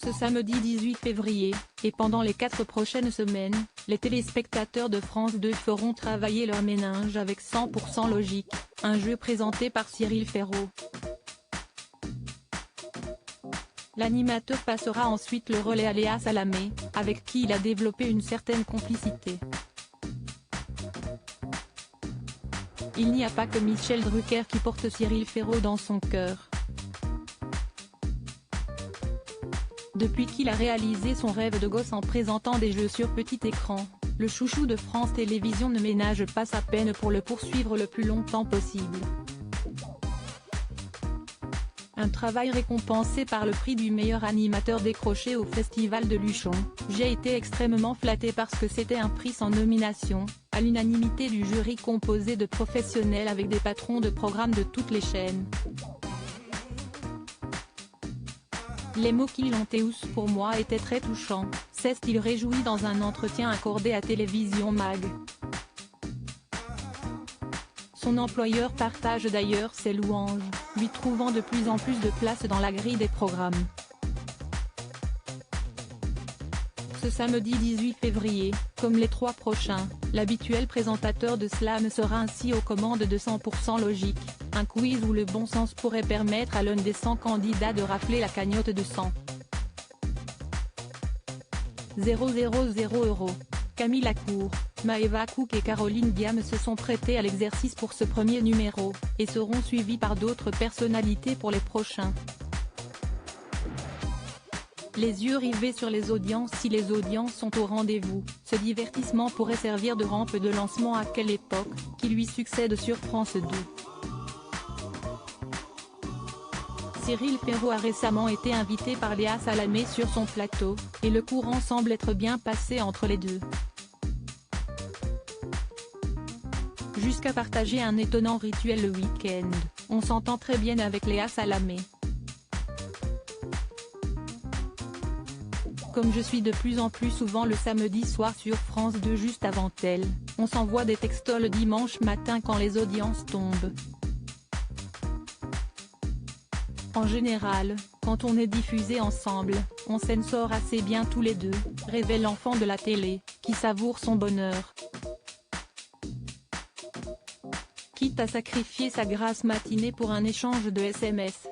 Ce samedi 18 février, et pendant les 4 prochaines semaines, les téléspectateurs de France 2 feront travailler leur méninge avec 100% Logique, un jeu présenté par Cyril Ferraud. L'animateur passera ensuite le relais à Léa Salamé, avec qui il a développé une certaine complicité. Il n'y a pas que Michel Drucker qui porte Cyril Ferraud dans son cœur. Depuis qu'il a réalisé son rêve de gosse en présentant des jeux sur petit écran, le chouchou de France Télévisions ne ménage pas sa peine pour le poursuivre le plus longtemps possible. Un travail récompensé par le prix du meilleur animateur décroché au Festival de Luchon, j'ai été extrêmement flatté parce que c'était un prix sans nomination, à l'unanimité du jury composé de professionnels avec des patrons de programmes de toutes les chaînes. Les mots qu'ils ont tous pour moi étaient très touchants, s'est-il réjoui dans un entretien accordé à Télévision Mag. Son employeur partage d'ailleurs ses louanges, lui trouvant de plus en plus de place dans la grille des programmes. Ce samedi 18 février, comme les 3 prochains, l'habituel présentateur de Slam sera ainsi aux commandes de 100% Logique, un quiz où le bon sens pourrait permettre à l'un des 100 candidats de rafler la cagnotte de 100 000 €. Camille Lacour, Maëva Cook et Caroline Diam se sont prêtées à l'exercice pour ce premier numéro, et seront suivies par d'autres personnalités pour les prochains. Les yeux rivés sur les audiences. Si les audiences sont au rendez-vous, ce divertissement pourrait servir de rampe de lancement à Quelle époque, qui lui succède sur France 2. Cyril Ferraud a récemment été invité par Léa Salamé sur son plateau, et le courant semble être bien passé entre les deux. Jusqu'à partager un étonnant rituel le week-end, on s'entend très bien avec Léa Salamé. Comme je suis de plus en plus souvent le samedi soir sur France 2 juste avant elle, on s'envoie des textos le dimanche matin quand les audiences tombent. En général, quand on est diffusé ensemble, on s'en sort assez bien tous les deux, révèle l'enfant de la télé, qui savoure son bonheur. Quitte à sacrifier sa grasse matinée pour un échange de SMS,